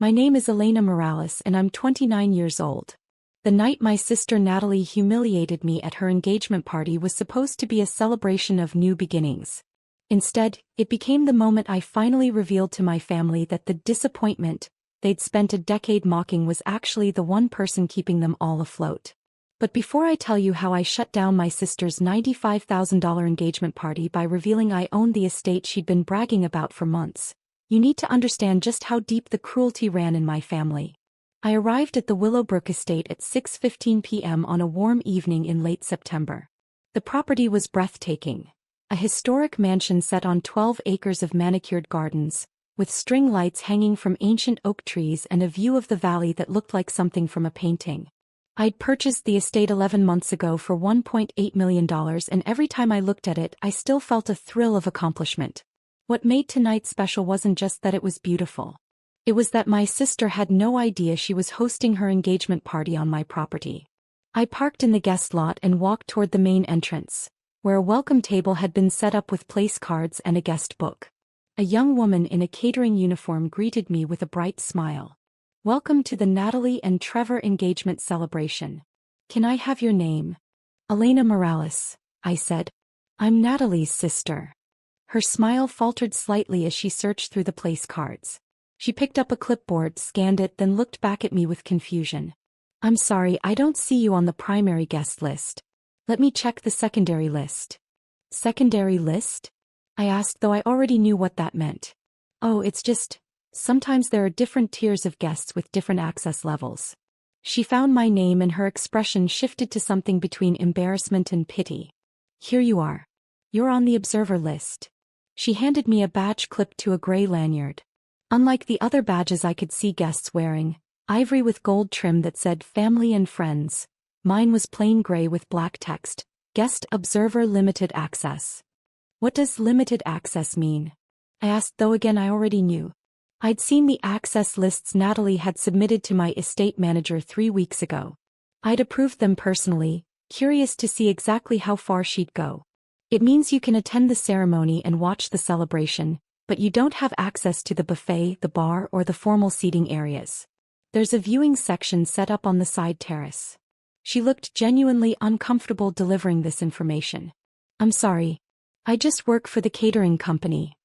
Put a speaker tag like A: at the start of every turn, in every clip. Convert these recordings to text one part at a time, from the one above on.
A: My name is Elena Morales and I'm 29 years old. The night my sister Natalie humiliated me at her engagement party was supposed to be a celebration of new beginnings. Instead, it became the moment I finally revealed to my family that the disappointment they'd spent a decade mocking was actually the one person keeping them all afloat. But before I tell you how I shut down my sister's $95,000 engagement party by revealing I owned the estate she'd been bragging about for months, you need to understand just how deep the cruelty ran in my family. I arrived at the Willowbrook estate at 6:15 p.m. on a warm evening in late September. The property was breathtaking. A historic mansion set on 12 acres of manicured gardens, with string lights hanging from ancient oak trees and a view of the valley that looked like something from a painting. I'd purchased the estate 11 months ago for $1.8 million, and every time I looked at it I still felt a thrill of accomplishment. What made tonight special wasn't just that it was beautiful. It was that my sister had no idea she was hosting her engagement party on my property. I parked in the guest lot and walked toward the main entrance, where a welcome table had been set up with place cards and a guest book. A young woman in a catering uniform greeted me with a bright smile. "Welcome to the Natalie and Trevor engagement celebration. Can I have your name?" "Elena Morales," I said. "I'm Natalie's sister." Her smile faltered slightly as she searched through the place cards. She picked up a clipboard, scanned it, then looked back at me with confusion. "I'm sorry, I don't see you on the primary guest list. Let me check the secondary list." "Secondary list?" I asked, though I already knew what that meant. "Oh, it's just, sometimes there are different tiers of guests with different access levels." She found my name and her expression shifted to something between embarrassment and pity. "Here you are. You're on the observer list." She handed me a badge clipped to a gray lanyard. Unlike the other badges I could see guests wearing, ivory with gold trim that said family and friends, mine was plain gray with black text, Guest Observer Limited Access. "What does limited access mean?" I asked, though again I already knew. I'd seen the access lists Natalie had submitted to my estate manager 3 weeks ago. I'd approved them personally, curious to see exactly how far she'd go. "It means you can attend the ceremony and watch the celebration, but you don't have access to the buffet, the bar, or the formal seating areas. There's a viewing section set up on the side terrace." She looked genuinely uncomfortable delivering this information. "I'm sorry. I just work for the catering company."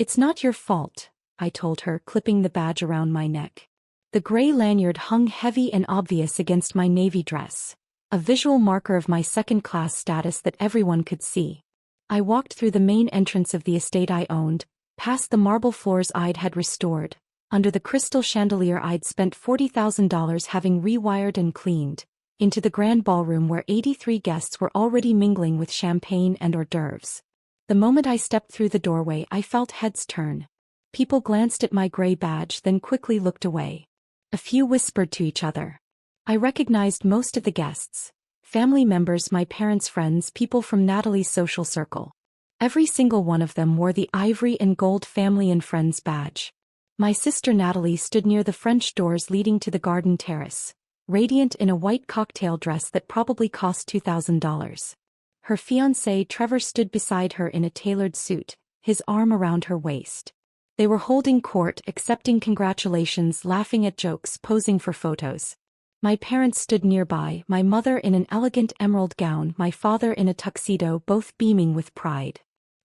A: "It's not your fault," I told her, clipping the badge around my neck. The gray lanyard hung heavy and obvious against my navy dress, a visual marker of my second-class status that everyone could see. I walked through the main entrance of the estate I owned, past the marble floors I'd had restored, under the crystal chandelier I'd spent $40,000 having rewired and cleaned, into the grand ballroom where 83 guests were already mingling with champagne and hors d'oeuvres. The moment I stepped through the doorway I felt heads turn. People glanced at my gray badge then quickly looked away. A few whispered to each other. I recognized most of the guests. Family members, my parents' friends, people from Natalie's social circle. Every single one of them wore the ivory and gold family and friends badge. My sister Natalie stood near the French doors leading to the garden terrace, radiant in a white cocktail dress that probably cost $2,000. Her fiancé Trevor stood beside her in a tailored suit, his arm around her waist. They were holding court, accepting congratulations, laughing at jokes, posing for photos. My parents stood nearby, my mother in an elegant emerald gown, my father in a tuxedo, both beaming with pride.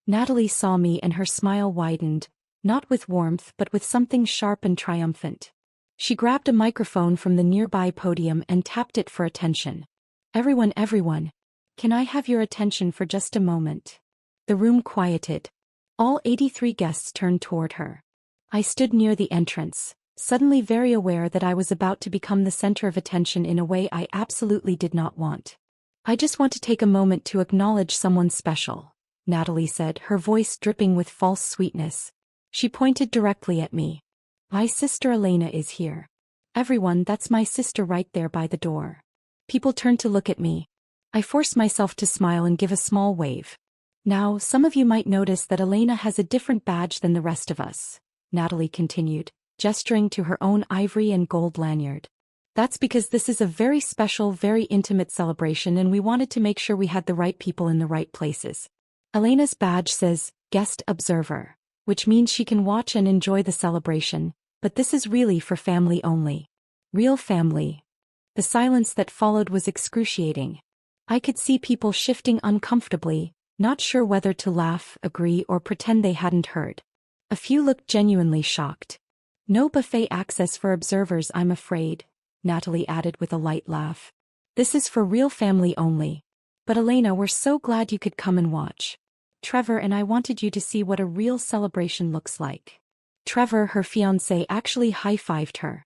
A: Natalie saw me and her smile widened, not with warmth but with something sharp and triumphant. She grabbed a microphone from the nearby podium and tapped it for attention. Everyone, can I have your attention for just a moment?" The room quieted. All 83 guests turned toward her. I stood near the entrance, suddenly very aware that I was about to become the center of attention in a way I absolutely did not want. "I just want to take a moment to acknowledge someone special," Natalie said, her voice dripping with false sweetness. She pointed directly at me. "My sister Elena is here. Everyone, that's my sister right there by the door." People turned to look at me. I forced myself to smile and give a small wave. "Now, some of you might notice that Elena has a different badge than the rest of us," Natalie continued, gesturing to her own ivory and gold lanyard. "That's because this is a very special, very intimate celebration and we wanted to make sure we had the right people in the right places. Elena's badge says, Guest Observer, which means she can watch and enjoy the celebration, but this is really for family only. Real family. The silence that followed was excruciating. I could see people shifting uncomfortably, not sure whether to laugh, agree, or pretend they hadn't heard. A few looked genuinely shocked. No buffet access for observers, I'm afraid, Natalie added with a light laugh. This is for real family only. But Elena, we're so glad you could come and watch. Trevor and I wanted you to see what a real celebration looks like. Trevor, her fiancé, actually high-fived her.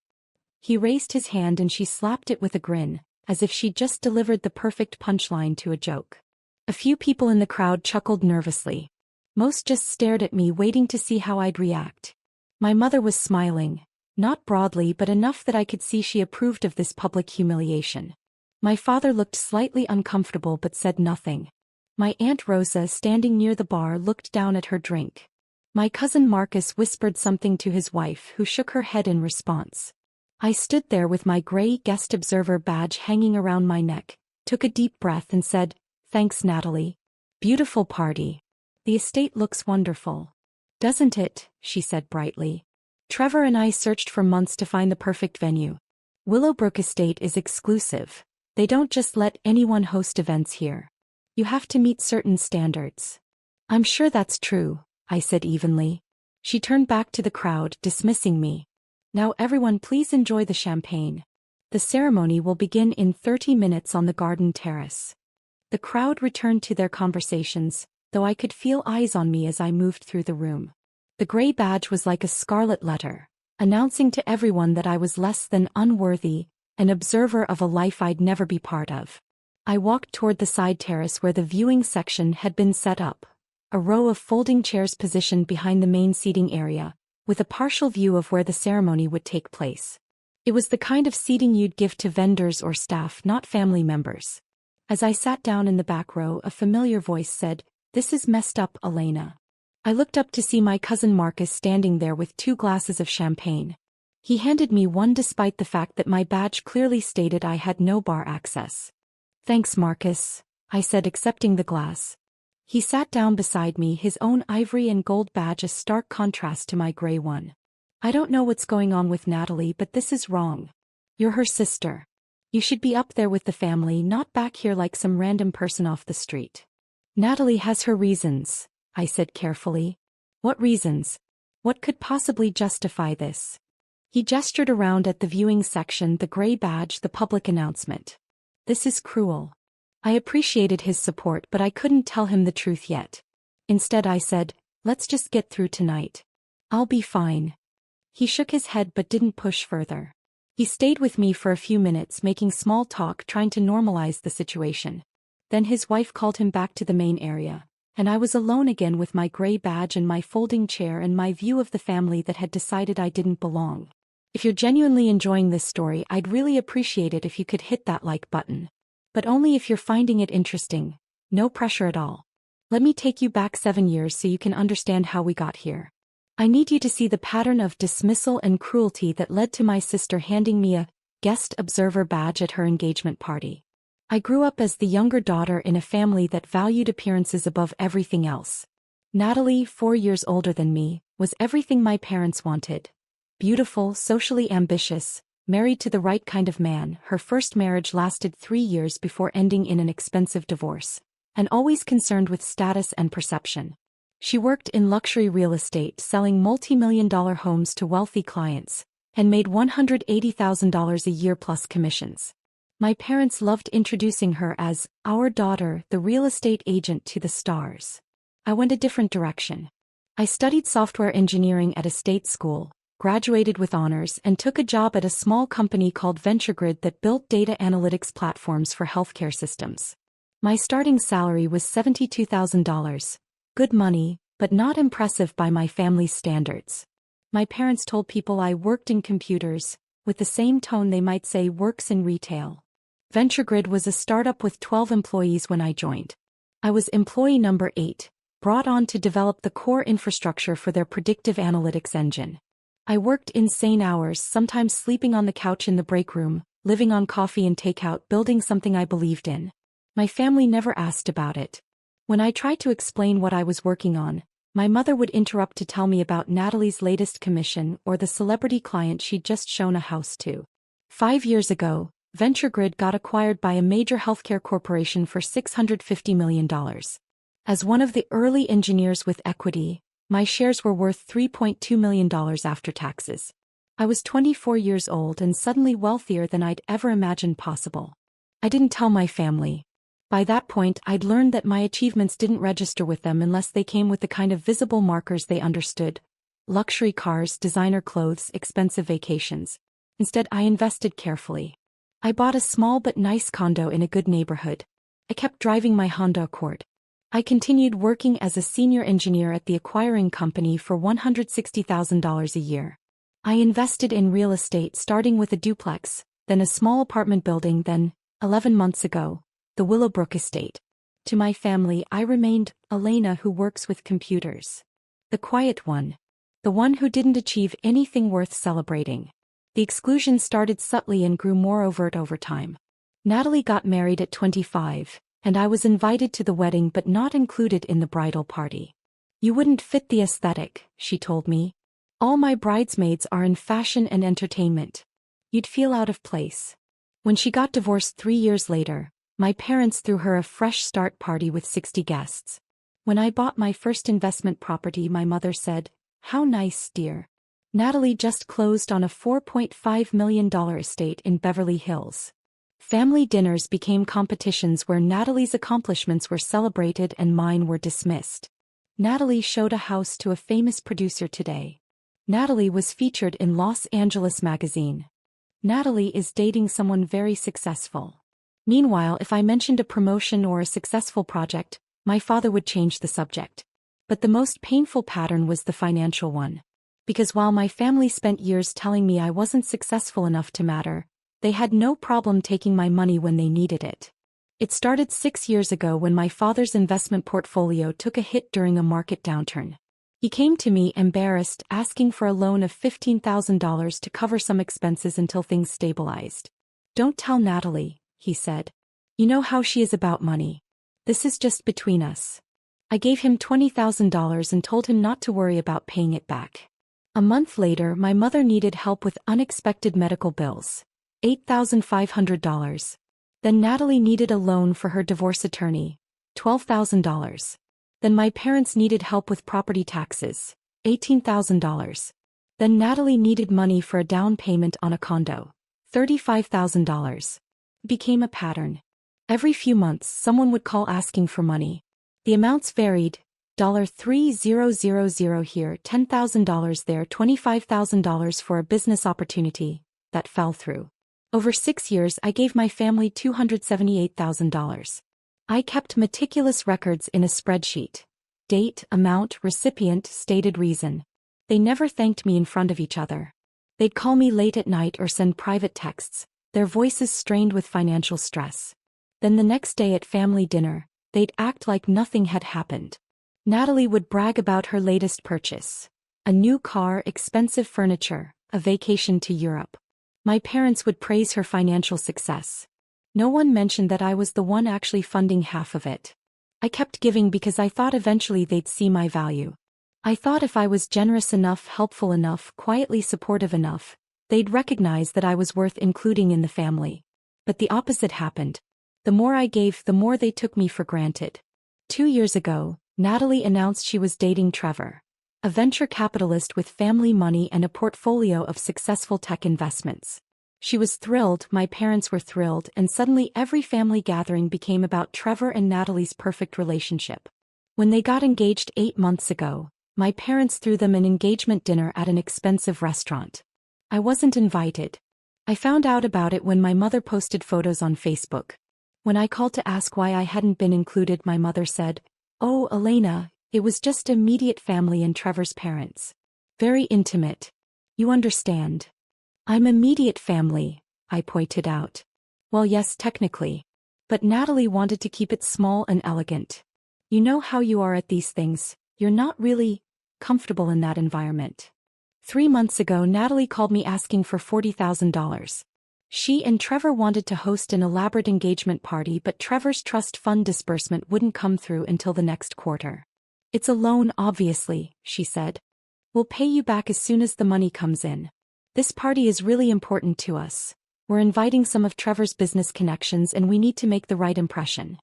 A: He raised his hand and she slapped it with a grin, as if she'd just delivered the perfect punchline to a joke. A few people in the crowd chuckled nervously. Most just stared at me, waiting to see how I'd react. My mother was smiling, not broadly but enough that I could see she approved of this public humiliation. My father looked slightly uncomfortable but said nothing. My Aunt Rosa, standing near the bar, looked down at her drink. My cousin Marcus whispered something to his wife, who shook her head in response. I stood there with my gray guest observer badge hanging around my neck, took a deep breath and said, "Thanks, Natalie. Beautiful party. The estate looks wonderful." "Doesn't it?" she said brightly. Trevor and I searched for months to find the perfect venue. Willowbrook Estate is exclusive. They don't just let anyone host events here. You have to meet certain standards. "I'm sure that's true," I said evenly. She turned back to the crowd, dismissing me. "Now everyone, please enjoy the champagne. The ceremony will begin in 30 minutes on the garden terrace." The crowd returned to their conversations, though I could feel eyes on me as I moved through the room. The gray badge was like a scarlet letter, announcing to everyone that I was less than unworthy, an observer of a life I'd never be part of. I walked toward the side terrace where the viewing section had been set up, a row of folding chairs positioned behind the main seating area, with a partial view of where the ceremony would take place. It was the kind of seating you'd give to vendors or staff, not family members. As I sat down in the back row, a familiar voice said, "This is messed up, Elena." I looked up to see my cousin Marcus standing there with 2 glasses of champagne. He handed me one despite the fact that my badge clearly stated I had no bar access. "Thanks, Marcus," I said, accepting the glass. He sat down beside me, his own ivory and gold badge a stark contrast to my gray one. "I don't know what's going on with Natalie, but this is wrong. You're her sister. You should be up there with the family, not back here like some random person off the street." "Natalie has her reasons," I said carefully. "What reasons? What could possibly justify this?" He gestured around at the viewing section, the gray badge, the public announcement. "This is cruel." I appreciated his support, but I couldn't tell him the truth yet. Instead I said, "Let's just get through tonight. I'll be fine." He shook his head but didn't push further. He stayed with me for a few minutes, making small talk, trying to normalize the situation. Then his wife called him back to the main area, and I was alone again with my gray badge and my folding chair and my view of the family that had decided I didn't belong. If you're genuinely enjoying this story, I'd really appreciate it if you could hit that like button. But only if you're finding it interesting. No pressure at all. Let me take you back 7 years so you can understand how we got here. I need you to see the pattern of dismissal and cruelty that led to my sister handing me a guest observer badge at her engagement party. I grew up as the younger daughter in a family that valued appearances above everything else. Natalie, 4 years older than me, was everything my parents wanted. Beautiful, socially ambitious, married to the right kind of man. Her first marriage lasted 3 years before ending in an expensive divorce, and always concerned with status and perception. She worked in luxury real estate, selling multi-million-dollar homes to wealthy clients, and made $180,000 a year plus commissions. My parents loved introducing her as our daughter, the real estate agent, to the stars. I went a different direction. I studied software engineering at a state school, graduated with honors, and took a job at a small company called VentureGrid that built data analytics platforms for healthcare systems. My starting salary was $72,000. Good money, but not impressive by my family's standards. My parents told people I worked in computers, with the same tone they might say works in retail. VentureGrid was a startup with 12 employees when I joined. I was employee number 8, brought on to develop the core infrastructure for their predictive analytics engine. I worked insane hours, sometimes sleeping on the couch in the break room, living on coffee and takeout, building something I believed in. My family never asked about it. When I tried to explain what I was working on, my mother would interrupt to tell me about Natalie's latest commission or the celebrity client she'd just shown a house to. 5 years ago, VentureGrid got acquired by a major healthcare corporation for $650 million. As one of the early engineers with equity, my shares were worth $3.2 million after taxes. I was 24 years old and suddenly wealthier than I'd ever imagined possible. I didn't tell my family. By that point, I'd learned that my achievements didn't register with them unless they came with the kind of visible markers they understood: luxury cars, designer clothes, expensive vacations. Instead, I invested carefully. I bought a small but nice condo in a good neighborhood. I kept driving my Honda Accord. I continued working as a senior engineer at the acquiring company for $160,000 a year. I invested in real estate, starting with a duplex, then a small apartment building, then, 11 months ago, the Willowbrook estate. To my family, I remained Elena, who works with computers. The quiet one. The one who didn't achieve anything worth celebrating. The exclusion started subtly and grew more overt over time. Natalie got married at 25, and I was invited to the wedding but not included in the bridal party. "You wouldn't fit the aesthetic," she told me. "All my bridesmaids are in fashion and entertainment. You'd feel out of place." When she got divorced 3 years later, my parents threw her a fresh start party with 60 guests. When I bought my first investment property, my mother said, "How nice, dear. Natalie just closed on a $4.5 million estate in Beverly Hills." Family dinners became competitions where Natalie's accomplishments were celebrated and mine were dismissed. Natalie showed a house to a famous producer today. Natalie was featured in Los Angeles magazine. Natalie is dating someone very successful. Meanwhile, if I mentioned a promotion or a successful project, my father would change the subject. But the most painful pattern was the financial one. Because while my family spent years telling me I wasn't successful enough to matter, they had no problem taking my money when they needed it. It started 6 years ago when my father's investment portfolio took a hit during a market downturn. He came to me embarrassed, asking for a loan of $15,000 to cover some expenses until things stabilized. "Don't tell Natalie," he said. "You know how she is about money. This is just between us." I gave him $20,000 and told him not to worry about paying it back. A month later, my mother needed help with unexpected medical bills. $8,500. Then Natalie needed a loan for her divorce attorney. $12,000. Then my parents needed help with property taxes. $18,000. Then Natalie needed money for a down payment on a condo. $35,000. It became a pattern. Every few months, someone would call asking for money. The amounts varied. $3,000 here, $10,000 there, $25,000 for a business opportunity that fell through. Over 6 years, I gave my family $278,000. I kept meticulous records in a spreadsheet. Date, amount, recipient, stated reason. They never thanked me in front of each other. They'd call me late at night or send private texts, their voices strained with financial stress. Then the next day at family dinner, they'd act like nothing had happened. Natalie would brag about her latest purchase. A new car, expensive furniture, a vacation to Europe. My parents would praise her financial success. No one mentioned that I was the one actually funding half of it. I kept giving because I thought eventually they'd see my value. I thought if I was generous enough, helpful enough, quietly supportive enough, they'd recognize that I was worth including in the family. But the opposite happened. The more I gave, the more they took me for granted. 2 years ago, Natalie announced she was dating Trevor, a venture capitalist with family money and a portfolio of successful tech investments. She was thrilled, my parents were thrilled, and suddenly every family gathering became about Trevor and Natalie's perfect relationship. When they got engaged 8 months ago, my parents threw them an engagement dinner at an expensive restaurant. I wasn't invited. I found out about it when my mother posted photos on Facebook. When I called to ask why I hadn't been included, my mother said, "Oh, Elena, it was just immediate family and Trevor's parents. Very intimate. You understand." "I'm immediate family," I pointed out. "Well, yes, technically. But Natalie wanted to keep it small and elegant. You know how you are at these things, you're not really comfortable in that environment." 3 months ago, Natalie called me asking for $40,000. She and Trevor wanted to host an elaborate engagement party, but Trevor's trust fund disbursement wouldn't come through until the next quarter. It's a loan, obviously, she said. We'll pay you back as soon as the money comes in. This party is really important to us. We're inviting some of Trevor's business connections and we need to make the right impression.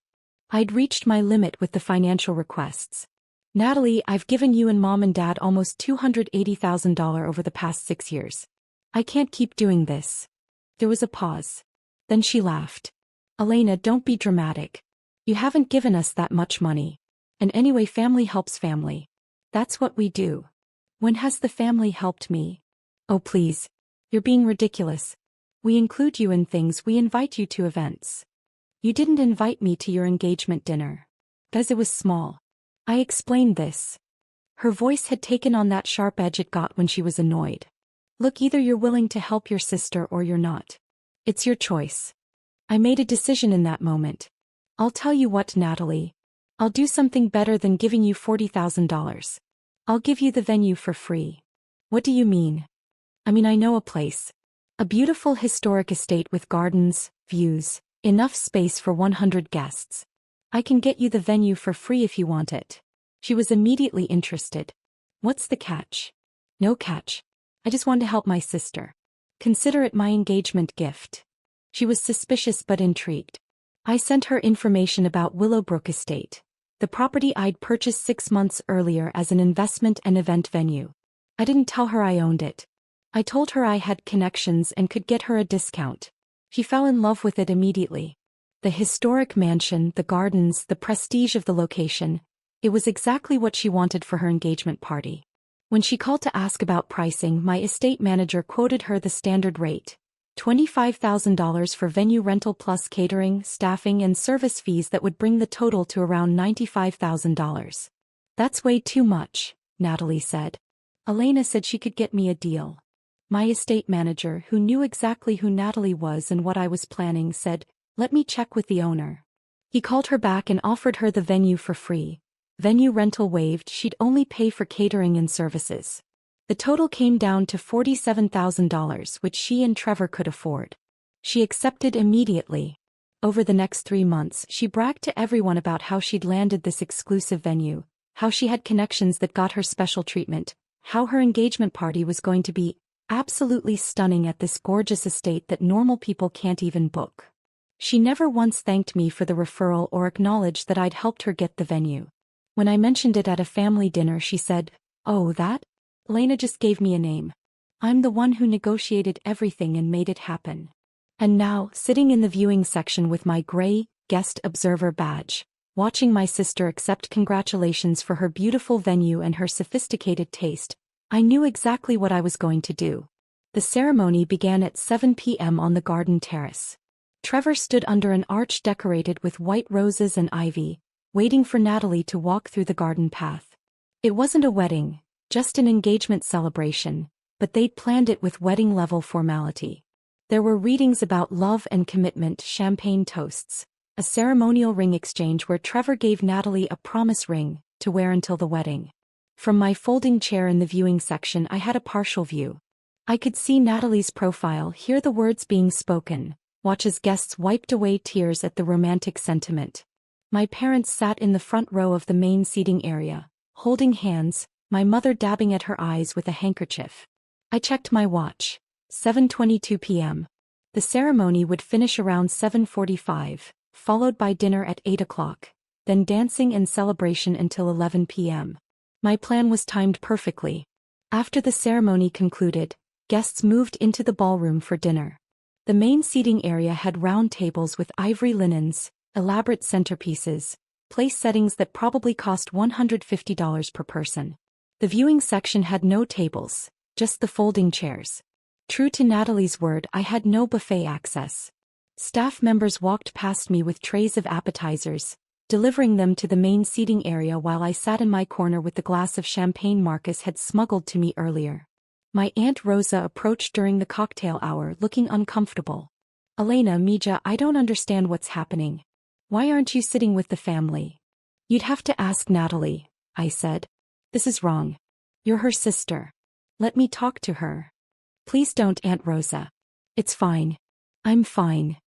A: I'd reached my limit with the financial requests. Natalie, I've given you and Mom and Dad almost $280,000 over the past 6 years. I can't keep doing this. There was a pause. Then she laughed. Elena, don't be dramatic. You haven't given us that much money. And anyway, family helps family. That's what we do. When has the family helped me? Oh please. You're being ridiculous. We include you in things, we invite you to events. You didn't invite me to your engagement dinner. Because it was small. I explained this. Her voice had taken on that sharp edge it got when she was annoyed. Look, either you're willing to help your sister or you're not. It's your choice. I made a decision in that moment. I'll tell you what, Natalie. I'll do something better than giving you $40,000. I'll give you the venue for free. What do you mean? I mean, I know a place. A beautiful historic estate with gardens, views, enough space for 100 guests. I can get you the venue for free if you want it. She was immediately interested. What's the catch? No catch. I just want to help my sister. Consider it my engagement gift. She was suspicious but intrigued. I sent her information about Willowbrook Estate, the property I'd purchased 6 months earlier as an investment and event venue. I didn't tell her I owned it. I told her I had connections and could get her a discount. She fell in love with it immediately. The historic mansion, the gardens, the prestige of the location. It was exactly what she wanted for her engagement party. When she called to ask about pricing, my estate manager quoted her the standard rate. $25,000 for venue rental plus catering, staffing and service fees that would bring the total to around $95,000. That's way too much, Natalie said. Elena said she could get me a deal. My estate manager, who knew exactly who Natalie was and what I was planning, said, let me check with the owner. He called her back and offered her the venue for free. Venue rental waived, she'd only pay for catering and services. The total came down to $47,000, which she and Trevor could afford. She accepted immediately. Over the next 3 months, she bragged to everyone about how she'd landed this exclusive venue, how she had connections that got her special treatment, how her engagement party was going to be absolutely stunning at this gorgeous estate that normal people can't even book. She never once thanked me for the referral or acknowledged that I'd helped her get the venue. When I mentioned it at a family dinner, she said, "Oh, that? Elena just gave me a name. I'm the one who negotiated everything and made it happen." And now, sitting in the viewing section with my gray guest observer badge, watching my sister accept congratulations for her beautiful venue and her sophisticated taste, I knew exactly what I was going to do. The ceremony began at 7 p.m. on the garden terrace. Trevor stood under an arch decorated with white roses and ivy, waiting for Natalie to walk through the garden path. It wasn't a wedding, just an engagement celebration, but they'd planned it with wedding-level formality. There were readings about love and commitment, champagne toasts, a ceremonial ring exchange where Trevor gave Natalie a promise ring to wear until the wedding. From my folding chair in the viewing section, I had a partial view. I could see Natalie's profile, hear the words being spoken, watch as guests wiped away tears at the romantic sentiment. My parents sat in the front row of the main seating area, holding hands, my mother dabbing at her eyes with a handkerchief. I checked my watch. 7:22 p.m. The ceremony would finish around 7:45, followed by dinner at 8 o'clock, then dancing and celebration until 11 p.m. My plan was timed perfectly. After the ceremony concluded, guests moved into the ballroom for dinner. The main seating area had round tables with ivory linens, elaborate centerpieces, place settings that probably cost $150 per person. The viewing section had no tables, just the folding chairs. True to Natalie's word, I had no buffet access. Staff members walked past me with trays of appetizers, delivering them to the main seating area while I sat in my corner with the glass of champagne Marcus had smuggled to me earlier. My Aunt Rosa approached during the cocktail hour, looking uncomfortable. "Elena, Mija, I don't understand what's happening. Why aren't you sitting with the family?" "You'd have to ask Natalie," I said. "This is wrong. You're her sister. Let me talk to her." "Please don't, Aunt Rosa. It's fine. I'm fine."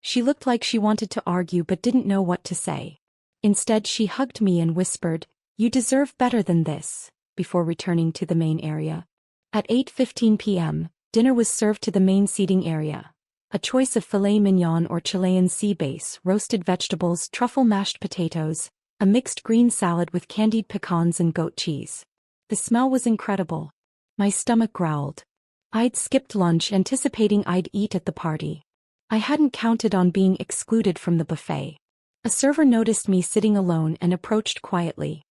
A: She looked like she wanted to argue but didn't know what to say. Instead, she hugged me and whispered, You deserve better than this, before returning to the main area. At 8:15 p.m., dinner was served to the main seating area. A choice of filet mignon or Chilean sea bass, roasted vegetables, truffle mashed potatoes, a mixed green salad with candied pecans and goat cheese. The smell was incredible. My stomach growled. I'd skipped lunch anticipating I'd eat at the party. I hadn't counted on being excluded from the buffet. A server noticed me sitting alone and approached quietly.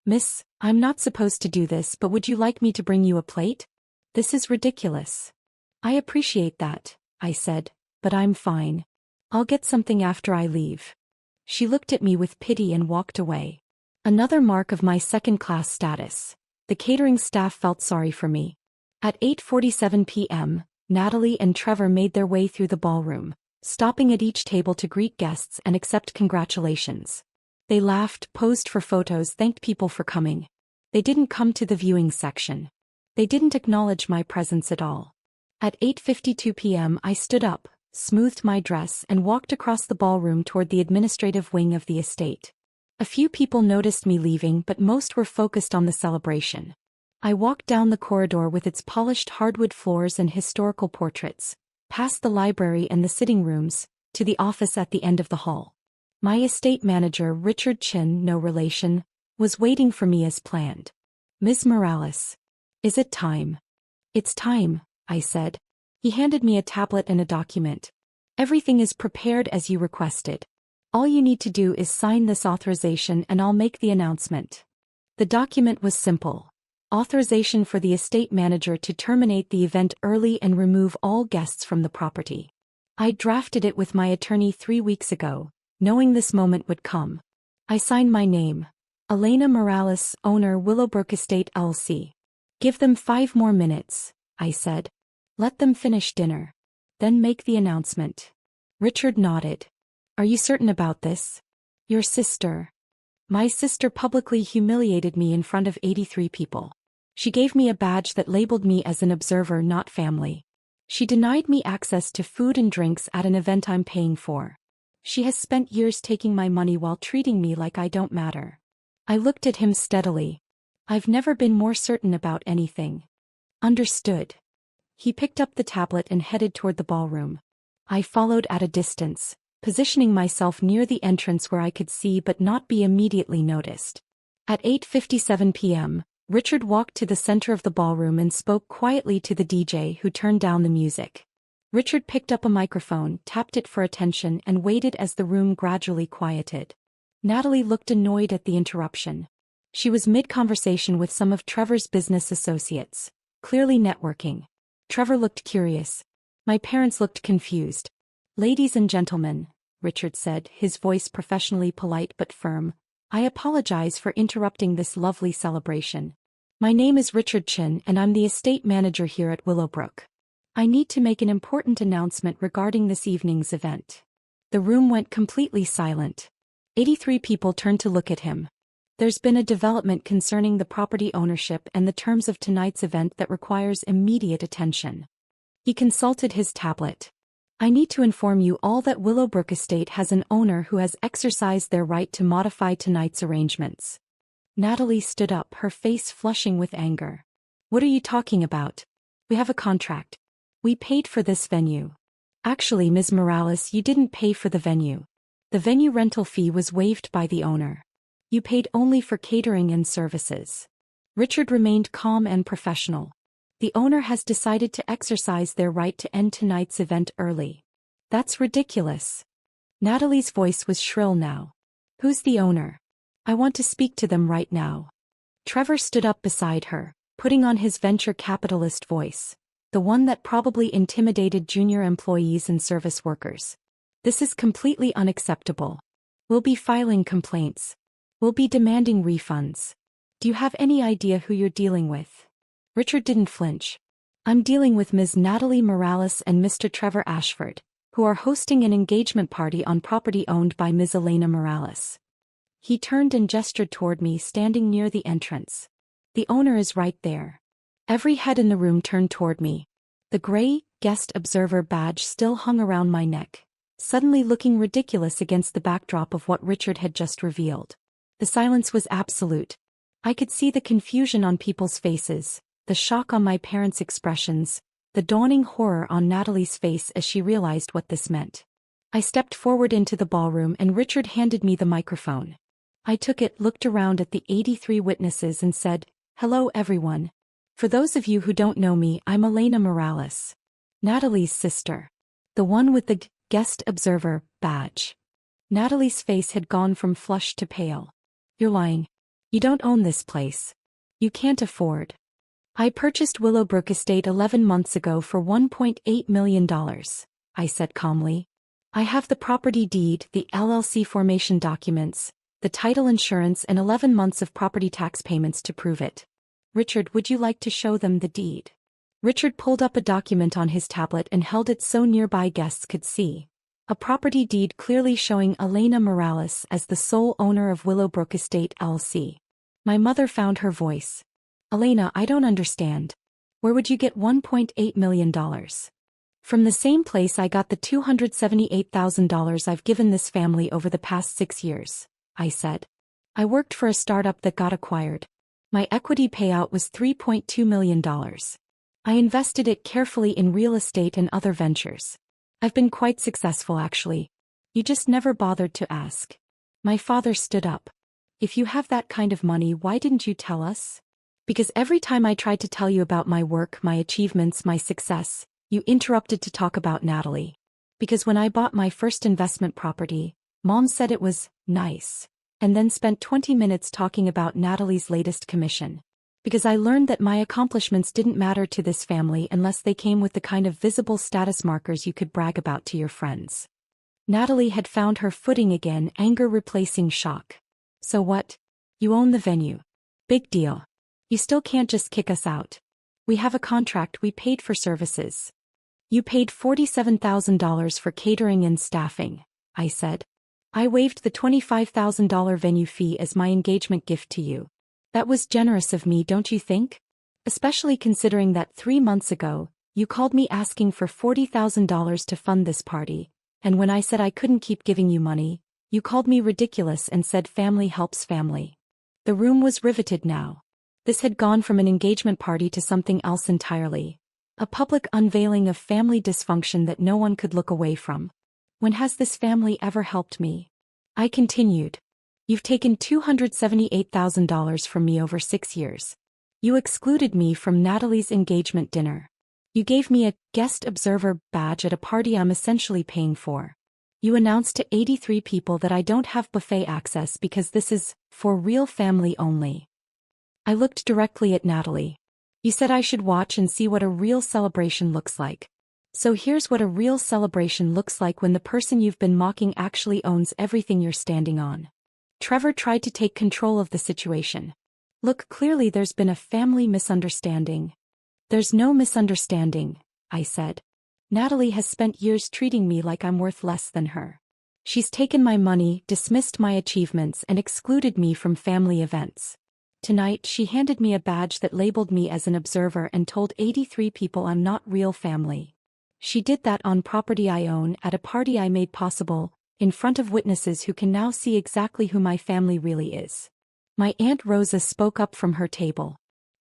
A: "Miss, I'm not supposed to do this, but would you like me to bring you a plate? This is ridiculous." "I appreciate that," I said, "but I'm fine. I'll get something after I leave." She looked at me with pity and walked away. Another mark of my second-class status. The catering staff felt sorry for me. At 8:47 p.m., Natalie and Trevor made their way through the ballroom, stopping at each table to greet guests and accept congratulations. They laughed, posed for photos, thanked people for coming. They didn't come to the viewing section. They didn't acknowledge my presence at all. At 8:52 p.m. I stood up, smoothed my dress and walked across the ballroom toward the administrative wing of the estate. A few people noticed me leaving, but most were focused on the celebration. I walked down the corridor with its polished hardwood floors and historical portraits, past the library and the sitting rooms, to the office at the end of the hall. My estate manager, Richard Chin, no relation, was waiting for me as planned. "Ms. Morales, is it time?" "It's time," I said. He handed me a tablet and a document. "Everything is prepared as you requested. All you need to do is sign this authorization and I'll make the announcement." The document was simple. Authorization for the estate manager to terminate the event early and remove all guests from the property. I drafted it with my attorney 3 weeks ago, knowing this moment would come. I signed my name. Elena Morales, owner, Willowbrook Estate LC. "Give them 5 more minutes," I said. "Let them finish dinner. Then make the announcement." Richard nodded. "Are you certain about this?" "Your sister." My sister publicly humiliated me in front of 83 people. She gave me a badge that labeled me as an observer, not family. She denied me access to food and drinks at an event I'm paying for. She has spent years taking my money while treating me like I don't matter. I looked at him steadily. "I've never been more certain about anything." "Understood." He picked up the tablet and headed toward the ballroom. I followed at a distance, positioning myself near the entrance where I could see but not be immediately noticed. At 8:57 p.m., Richard walked to the center of the ballroom and spoke quietly to the DJ, who turned down the music. Richard picked up a microphone, tapped it for attention and waited as the room gradually quieted. Natalie looked annoyed at the interruption. She was mid-conversation with some of Trevor's business associates, clearly networking. Trevor looked curious. My parents looked confused. "Ladies and gentlemen," Richard said, his voice professionally polite but firm, "I apologize for interrupting this lovely celebration. My name is Richard Chin and I'm the estate manager here at Willowbrook. I need to make an important announcement regarding this evening's event." The room went completely silent. 83 people turned to look at him. "There's been a development concerning the property ownership and the terms of tonight's event that requires immediate attention." He consulted his tablet. "I need to inform you all that Willowbrook Estate has an owner who has exercised their right to modify tonight's arrangements." Natalie stood up, her face flushing with anger. "What are you talking about? We have a contract. We paid for this venue." "Actually, Ms. Morales, you didn't pay for the venue. The venue rental fee was waived by the owner. You paid only for catering and services." Richard remained calm and professional. "The owner has decided to exercise their right to end tonight's event early." "That's ridiculous." Natalie's voice was shrill now. "Who's the owner? I want to speak to them right now." Trevor stood up beside her, putting on his venture capitalist voice, the one that probably intimidated junior employees and service workers. "This is completely unacceptable. We'll be filing complaints. We'll be demanding refunds. Do you have any idea who you're dealing with?" Richard didn't flinch. "I'm dealing with Ms. Natalie Morales and Mr. Trevor Ashford, who are hosting an engagement party on property owned by Ms. Elena Morales." He turned and gestured toward me, standing near the entrance. "The owner is right there." Every head in the room turned toward me. The gray, guest observer badge still hung around my neck, suddenly looking ridiculous against the backdrop of what Richard had just revealed. The silence was absolute. I could see the confusion on people's faces, the shock on my parents' expressions, the dawning horror on Natalie's face as she realized what this meant. I stepped forward into the ballroom and Richard handed me the microphone. I took it, looked around at the 83 witnesses and said, "Hello everyone. For those of you who don't know me, I'm Elena Morales, Natalie's sister. The one with the guest observer badge." Natalie's face had gone from flushed to pale. "You're lying. You don't own this place. You can't afford." "I purchased Willowbrook Estate 11 months ago for $1.8 million, I said calmly. "I have the property deed, the LLC formation documents, the title insurance and 11 months of property tax payments to prove it." "Richard, would you like to show them the deed?" Richard pulled up a document on his tablet and held it so nearby guests could see. A property deed clearly showing Elena Morales as the sole owner of Willowbrook Estate LLC. My mother found her voice. "Elena, I don't understand. Where would you get $1.8 million? "From the same place I got the $278,000 I've given this family over the past 6 years, I said. "I worked for a startup that got acquired. My equity payout was $3.2 million. I invested it carefully in real estate and other ventures. I've been quite successful actually. You just never bothered to ask." My father stood up. "If you have that kind of money, why didn't you tell us?" "Because every time I tried to tell you about my work, my achievements, my success, you interrupted to talk about Natalie. Because when I bought my first investment property, Mom said it was nice, and then spent 20 minutes talking about Natalie's latest commission. Because I learned that my accomplishments didn't matter to this family unless they came with the kind of visible status markers you could brag about to your friends." Natalie had found her footing again, anger replacing shock. "So what? You own the venue. Big deal. You still can't just kick us out. We have a contract, we paid for services." "You paid $47,000 for catering and staffing," I said. "I waived the $25,000 venue fee as my engagement gift to you. That was generous of me, don't you think? Especially considering that 3 months ago, you called me asking for $40,000 to fund this party, and when I said I couldn't keep giving you money, you called me ridiculous and said family helps family." The room was riveted now. This had gone from an engagement party to something else entirely. A public unveiling of family dysfunction that no one could look away from. "When has this family ever helped me?" I continued. "You've taken $278,000 from me over 6 years. You excluded me from Natalie's engagement dinner. You gave me a guest observer badge at a party I'm essentially paying for. You announced to 83 people that I don't have buffet access because this is for real family only." I looked directly at Natalie. "You said I should watch and see what a real celebration looks like. So here's what a real celebration looks like when the person you've been mocking actually owns everything you're standing on." Trevor tried to take control of the situation. "Look, clearly there's been a family misunderstanding." "There's no misunderstanding," I said. "Natalie has spent years treating me like I'm worth less than her. She's taken my money, dismissed my achievements, and excluded me from family events. Tonight, she handed me a badge that labeled me as an observer and told 83 people I'm not real family. She did that on property I own, at a party I made possible, in front of witnesses who can now see exactly who my family really is." My Aunt Rosa spoke up from her table.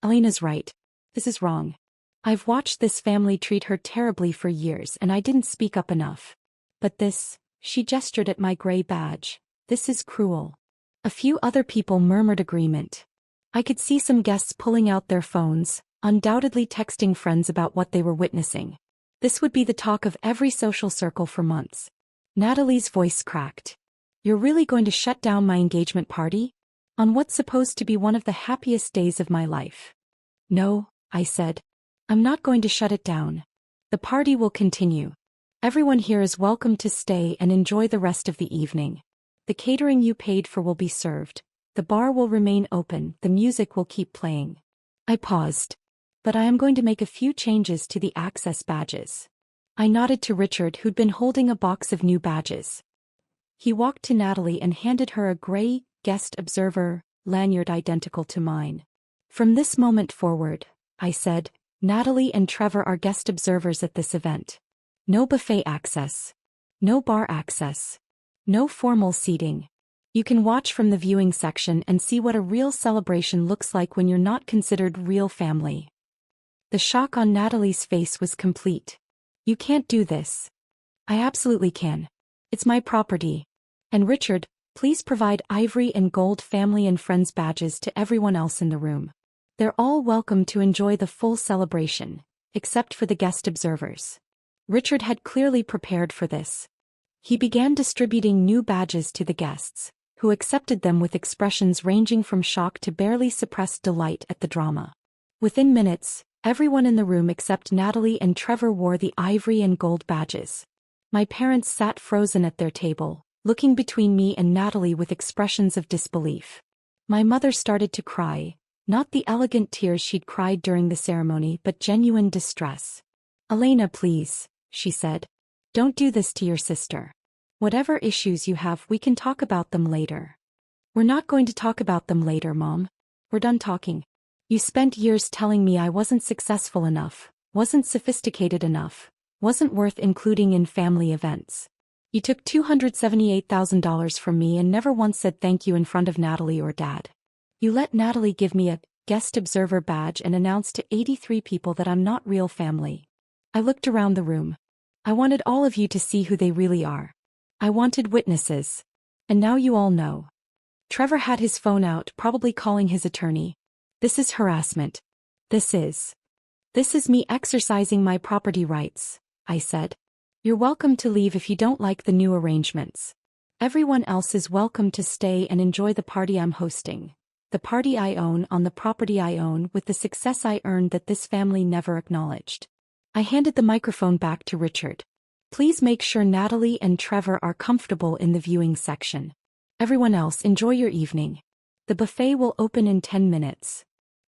A: "Elena's right. This is wrong. I've watched this family treat her terribly for years and I didn't speak up enough. But this," she gestured at my gray badge, "this is cruel." A few other people murmured agreement. I could see some guests pulling out their phones, undoubtedly texting friends about what they were witnessing. This would be the talk of every social circle for months. Natalie's voice cracked. "You're really going to shut down my engagement party? On what's supposed to be one of the happiest days of my life?" "No," I said. "I'm not going to shut it down. The party will continue. Everyone here is welcome to stay and enjoy the rest of the evening. The catering you paid for will be served. The bar will remain open, the music will keep playing." I paused. "But I am going to make a few changes to the access badges." I nodded to Richard, who'd been holding a box of new badges. He walked to Natalie and handed her a gray, guest observer, lanyard identical to mine. "From this moment forward," I said, "Natalie and Trevor are guest observers at this event. No buffet access. No bar access. No formal seating. You can watch from the viewing section and see what a real celebration looks like when you're not considered real family. The shock on Natalie's face was complete. You can't do this. I absolutely can. It's my property. And Richard, please provide ivory and gold family and friends badges to everyone else in the room. They're all welcome to enjoy the full celebration, except for the guest observers. Richard had clearly prepared for this. He began distributing new badges to the guests, who accepted them with expressions ranging from shock to barely suppressed delight at the drama. Within minutes, everyone in the room except Natalie and Trevor wore the ivory and gold badges. My parents sat frozen at their table, looking between me and Natalie with expressions of disbelief. My mother started to cry, not the elegant tears she'd cried during the ceremony but genuine distress. "Elena, please," she said. "Don't do this to your sister. Whatever issues you have, we can talk about them later." "We're not going to talk about them later, Mom. We're done talking. You spent years telling me I wasn't successful enough, wasn't sophisticated enough, wasn't worth including in family events. You took $278,000 from me and never once said thank you in front of Natalie or Dad. You let Natalie give me a guest observer badge and announce to 83 people that I'm not real family." I looked around the room. I wanted all of you to see who they really are. I wanted witnesses. And now you all know. Trevor had his phone out, probably calling his attorney. "This is harassment. This is me exercising my property rights," I said. "You're welcome to leave if you don't like the new arrangements. Everyone else is welcome to stay and enjoy the party I'm hosting. The party I own on the property I own with the success I earned that this family never acknowledged." I handed the microphone back to Richard. "Please make sure Natalie and Trevor are comfortable in the viewing section. Everyone else, enjoy your evening. The buffet will open in 10 minutes.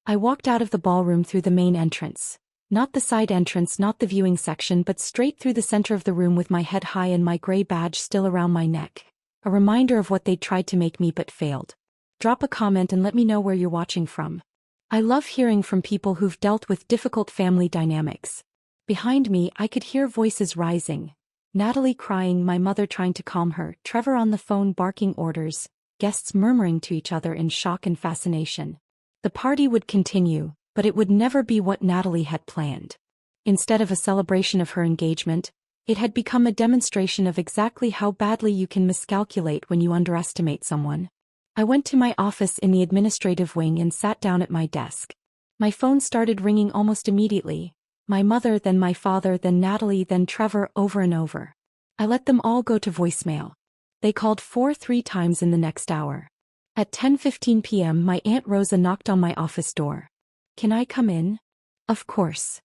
A: I walked out of the ballroom through the main entrance. Not the side entrance, not the viewing section, but straight through the center of the room with my head high and my gray badge still around my neck. A reminder of what they'd tried to make me but failed. Drop a comment and let me know where you're watching from. I love hearing from people who've dealt with difficult family dynamics. Behind me, I could hear voices rising. Natalie crying, my mother trying to calm her, Trevor on the phone barking orders, guests murmuring to each other in shock and fascination. The party would continue, but it would never be what Natalie had planned. Instead of a celebration of her engagement, it had become a demonstration of exactly how badly you can miscalculate when you underestimate someone. I went to my office in the administrative wing and sat down at my desk. My phone started ringing almost immediately. My mother, then my father, then Natalie, then Trevor, over and over. I let them all go to voicemail. They called 3 times in the next hour. At 10:15 p.m. my Aunt Rosa knocked on my office door. "Can I come in?" "Of course."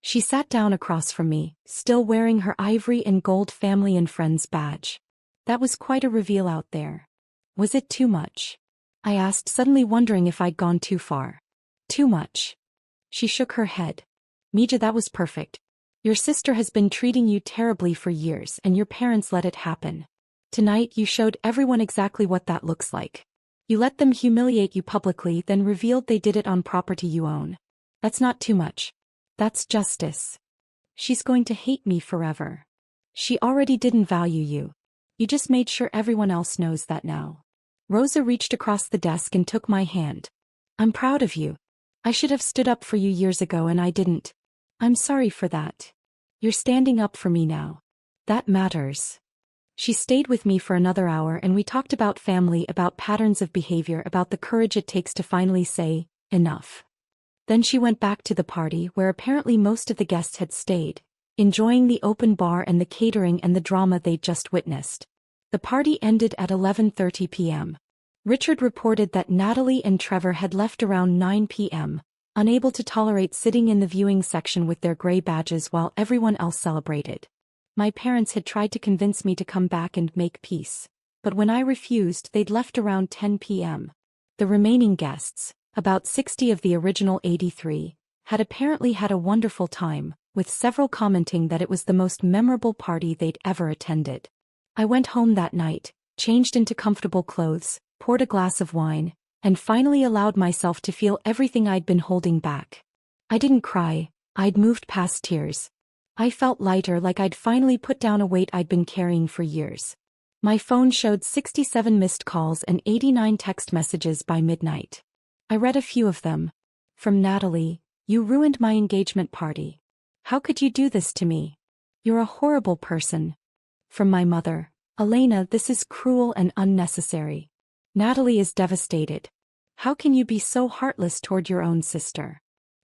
A: She sat down across from me, still wearing her ivory and gold family and friends badge. That was quite a reveal out there. Was it too much? I asked, suddenly wondering if I'd gone too far. "Too much." She shook her head. "Mija, that was perfect. Your sister has been treating you terribly for years and your parents let it happen. Tonight you showed everyone exactly what that looks like. You let them humiliate you publicly, then revealed they did it on property you own. That's not too much. That's justice. She's going to hate me forever. She already didn't value you. You just made sure everyone else knows that now." Rosa reached across the desk and took my hand. "I'm proud of you. I should have stood up for you years ago and I didn't. I'm sorry for that. You're standing up for me now. That matters." She stayed with me for another hour and we talked about family, about patterns of behavior, about the courage it takes to finally say, enough. Then she went back to the party where apparently most of the guests had stayed, enjoying the open bar and the catering and the drama they'd just witnessed. The party ended at 11:30 p.m. Richard reported that Natalie and Trevor had left around 9 p.m., unable to tolerate sitting in the viewing section with their gray badges while everyone else celebrated. My parents had tried to convince me to come back and make peace, but when I refused, they'd left around 10 p.m. The remaining guests, about 60 of the original 83, had apparently had a wonderful time, with several commenting that it was the most memorable party they'd ever attended. I went home that night, changed into comfortable clothes, poured a glass of wine, and finally allowed myself to feel everything I'd been holding back. I didn't cry, I'd moved past tears. I felt lighter, like I'd finally put down a weight I'd been carrying for years. My phone showed 67 missed calls and 89 text messages by midnight. I read a few of them. From Natalie, "You ruined my engagement party. How could you do this to me? You're a horrible person." From my mother, "Elena, this is cruel and unnecessary. Natalie is devastated. How can you be so heartless toward your own sister?"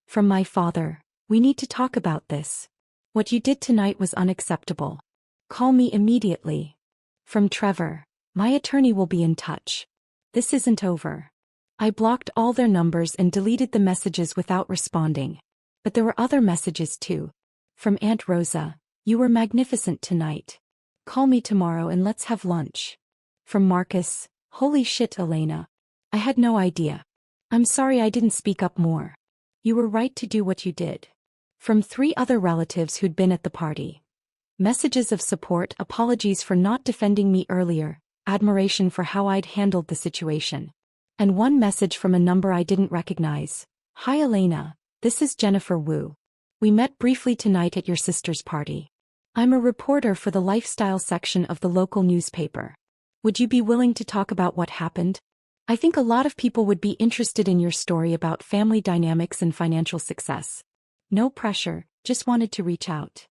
A: From my father, "We need to talk about this. What you did tonight was unacceptable. Call me immediately." From Trevor, "My attorney will be in touch. This isn't over." I blocked all their numbers and deleted the messages without responding. But there were other messages too. From Aunt Rosa, "You were magnificent tonight. Call me tomorrow and let's have lunch." From Marcus, "Holy shit, Elena. I had no idea. I'm sorry I didn't speak up more. You were right to do what you did." From 3 other relatives who'd been at the party. Messages of support, apologies for not defending me earlier, admiration for how I'd handled the situation. And one message from a number I didn't recognize. "Hi Elena, this is Jennifer Wu. We met briefly tonight at your sister's party. I'm a reporter for the lifestyle section of the local newspaper. Would you be willing to talk about what happened? I think a lot of people would be interested in your story about family dynamics and financial success. No pressure, just wanted to reach out."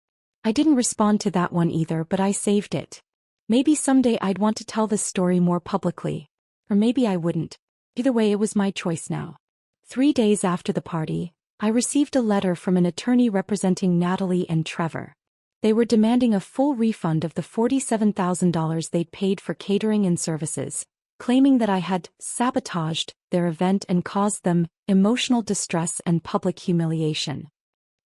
A: I didn't respond to that one either, but I saved it. Maybe someday I'd want to tell this story more publicly. Or maybe I wouldn't. Either way, it was my choice now. 3 days after the party, I received a letter from an attorney representing Natalie and Trevor. They were demanding a full refund of the $47,000 they'd paid for catering and services, claiming that I had sabotaged their event and caused them emotional distress and public humiliation.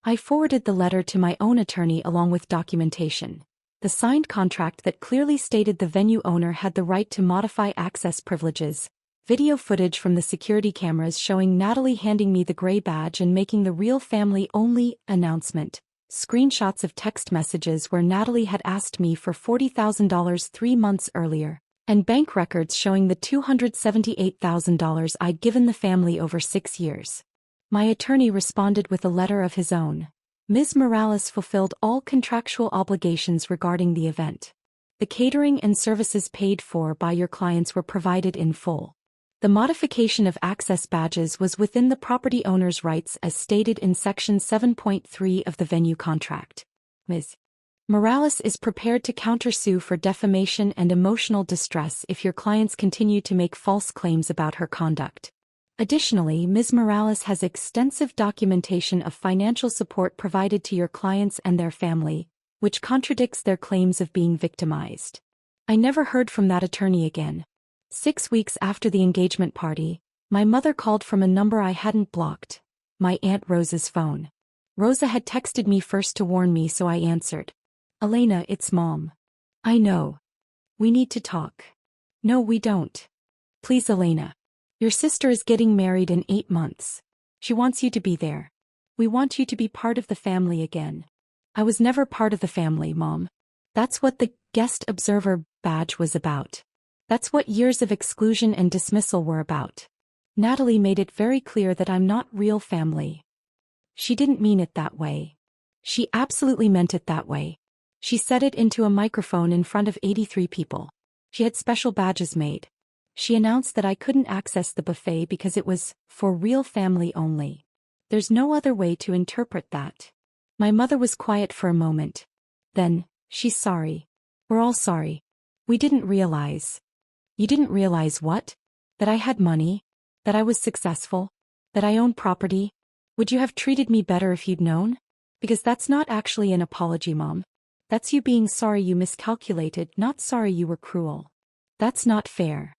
A: I forwarded the letter to my own attorney along with documentation. The signed contract that clearly stated the venue owner had the right to modify access privileges, video footage from the security cameras showing Natalie handing me the gray badge and making the real family-only announcement, screenshots of text messages where Natalie had asked me for $40,000 3 months earlier, and bank records showing the $278,000 I'd given the family over 6 years. My attorney responded with a letter of his own. Ms. Morales fulfilled all contractual obligations regarding the event. The catering and services paid for by your clients were provided in full. The modification of access badges was within the property owner's rights as stated in Section 7.3 of the venue contract. Ms. Morales is prepared to countersue for defamation and emotional distress if your clients continue to make false claims about her conduct. Additionally, Ms. Morales has extensive documentation of financial support provided to your clients and their family, which contradicts their claims of being victimized. I never heard from that attorney again. 6 weeks after the engagement party, my mother called from a number I hadn't blocked, my Aunt Rosa's phone. Rosa had texted me first to warn me, so I answered. "Elena, it's Mom. I know. We need to talk." "No, we don't. Please, Elena. Your sister is getting married in 8 months. She wants you to be there. We want you to be part of the family again." "I was never part of the family, Mom. That's what the guest observer badge was about. That's what years of exclusion and dismissal were about. Natalie made it very clear that I'm not real family." She didn't mean it that way. She absolutely meant it that way. She said it into a microphone in front of 83 people. She had special badges made. She announced that I couldn't access the buffet because it was for real family only. There's no other way to interpret that. My mother was quiet for a moment. Then, "She's sorry. We're all sorry. We didn't realize." "You didn't realize what? That I had money? That I was successful? That I owned property? Would you have treated me better if you'd known? Because that's not actually an apology, Mom. That's you being sorry you miscalculated, not sorry you were cruel. That's not fair.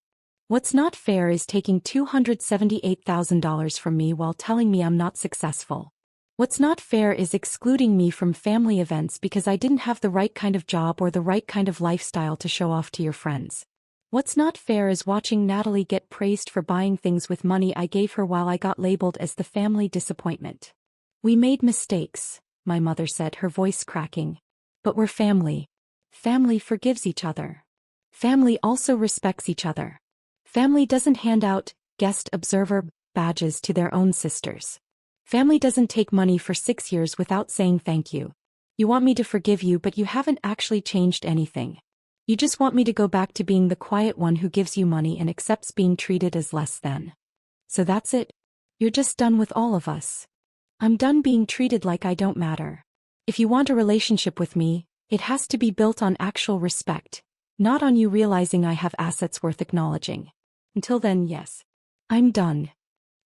A: What's not fair is taking $278,000 from me while telling me I'm not successful. What's not fair is excluding me from family events because I didn't have the right kind of job or the right kind of lifestyle to show off to your friends. What's not fair is watching Natalie get praised for buying things with money I gave her while I got labeled as the family disappointment. We made mistakes, my mother said, her voice cracking. But we're family. Family forgives each other. Family also respects each other. Family doesn't hand out guest observer badges to their own sisters. Family doesn't take money for 6 years without saying thank you. You want me to forgive you, but you haven't actually changed anything. You just want me to go back to being the quiet one who gives you money and accepts being treated as less than. So that's it? You're just done with all of us. I'm done being treated like I don't matter. If you want a relationship with me, it has to be built on actual respect, not on you realizing I have assets worth acknowledging. Until then, yes. I'm done.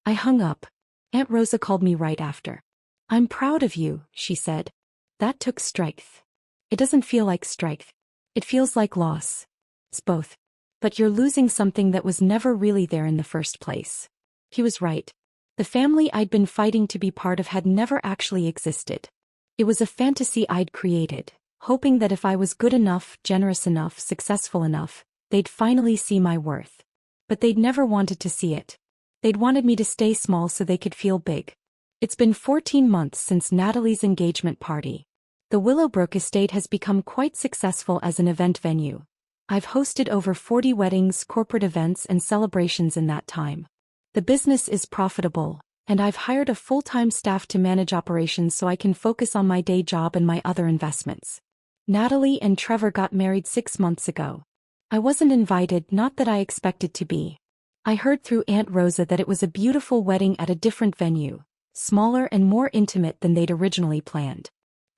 A: I hung up. Aunt Rosa called me right after. I'm proud of you, she said. That took strength. It doesn't feel like strength. It feels like loss. It's both. But you're losing something that was never really there in the first place. He was right. The family I'd been fighting to be part of had never actually existed. It was a fantasy I'd created, hoping that if I was good enough, generous enough, successful enough, they'd finally see my worth. But they'd never wanted to see it. They'd wanted me to stay small so they could feel big. It's been 14 months since Natalie's engagement party. The Willowbrook estate has become quite successful as an event venue. I've hosted over 40 weddings, corporate events, and celebrations in that time. The business is profitable, and I've hired a full-time staff to manage operations so I can focus on my day job and my other investments. Natalie and Trevor got married 6 months ago. I wasn't invited, not that I expected to be. I heard through Aunt Rosa that it was a beautiful wedding at a different venue, smaller and more intimate than they'd originally planned.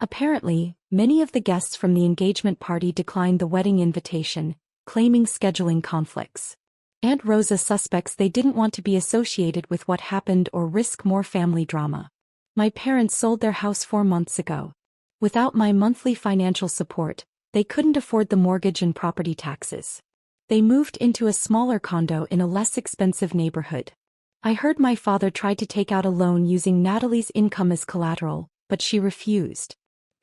A: Apparently, many of the guests from the engagement party declined the wedding invitation, claiming scheduling conflicts. Aunt Rosa suspects they didn't want to be associated with what happened or risk more family drama. My parents sold their house 4 months ago. Without my monthly financial support, they couldn't afford the mortgage and property taxes. They moved into a smaller condo in a less expensive neighborhood. I heard my father tried to take out a loan using Natalie's income as collateral, but she refused.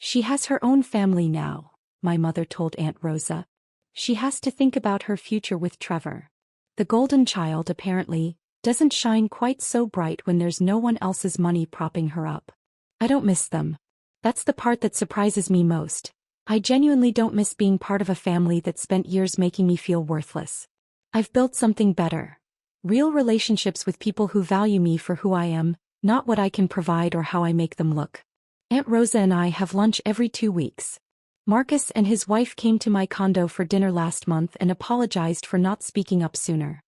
A: She has her own family now, my mother told Aunt Rosa. She has to think about her future with Trevor. The golden child, apparently, doesn't shine quite so bright when there's no one else's money propping her up. I don't miss them. That's the part that surprises me most. I genuinely don't miss being part of a family that spent years making me feel worthless. I've built something better. Real relationships with people who value me for who I am, not what I can provide or how I make them look. Aunt Rosa and I have lunch every 2 weeks. Marcus and his wife came to my condo for dinner last month and apologized for not speaking up sooner.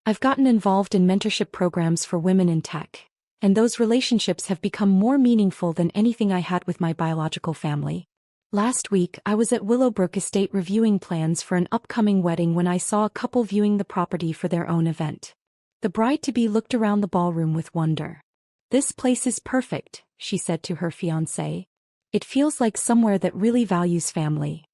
A: I've gotten involved in mentorship programs for women in tech, and those relationships have become more meaningful than anything I had with my biological family. Last week, I was at Willowbrook Estate reviewing plans for an upcoming wedding when I saw a couple viewing the property for their own event. The bride-to-be looked around the ballroom with wonder. "This place is perfect," she said to her fiancé. "It feels like somewhere that really values family."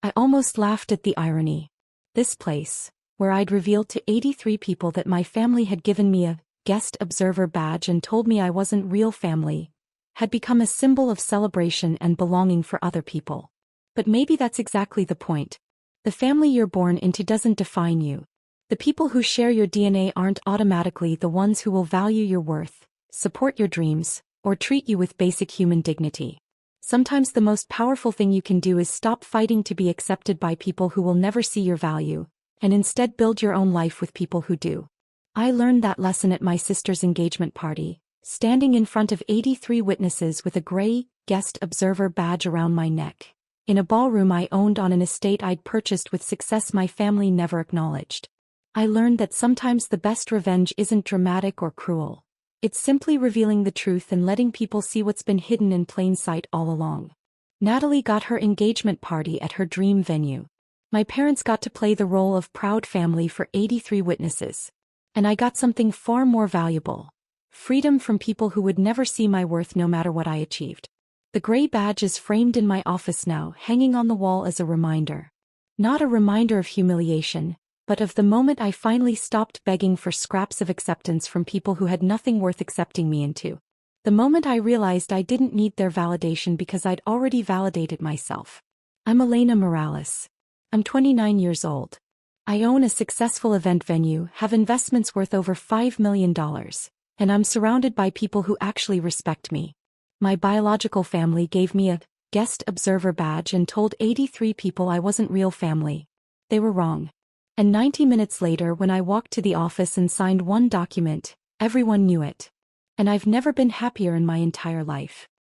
A: I almost laughed at the irony. This place, where I'd revealed to 83 people that my family had given me a guest observer badge and told me I wasn't real family, had become a symbol of celebration and belonging for other people. But maybe that's exactly the point. The family you're born into doesn't define you. The people who share your DNA aren't automatically the ones who will value your worth, support your dreams, or treat you with basic human dignity. Sometimes the most powerful thing you can do is stop fighting to be accepted by people who will never see your value, and instead build your own life with people who do. I learned that lesson at my sister's engagement party, standing in front of 83 witnesses with a gray guest observer badge around my neck, in a ballroom I owned on an estate I'd purchased with success my family never acknowledged. I learned that sometimes the best revenge isn't dramatic or cruel. It's simply revealing the truth and letting people see what's been hidden in plain sight all along. Natalie got her engagement party at her dream venue. My parents got to play the role of proud family for 83 witnesses. And I got something far more valuable. Freedom from people who would never see my worth no matter what I achieved. The gray badge is framed in my office now, hanging on the wall as a reminder. Not a reminder of humiliation, but of the moment I finally stopped begging for scraps of acceptance from people who had nothing worth accepting me into. The moment I realized I didn't need their validation because I'd already validated myself. I'm Elena Morales. I'm 29 years old. I own a successful event venue, have investments worth over $5 million, and I'm surrounded by people who actually respect me. My biological family gave me a guest observer badge and told 83 people I wasn't real family. They were wrong. And 90 minutes later, when I walked to the office and signed one document, everyone knew it. And I've never been happier in my entire life.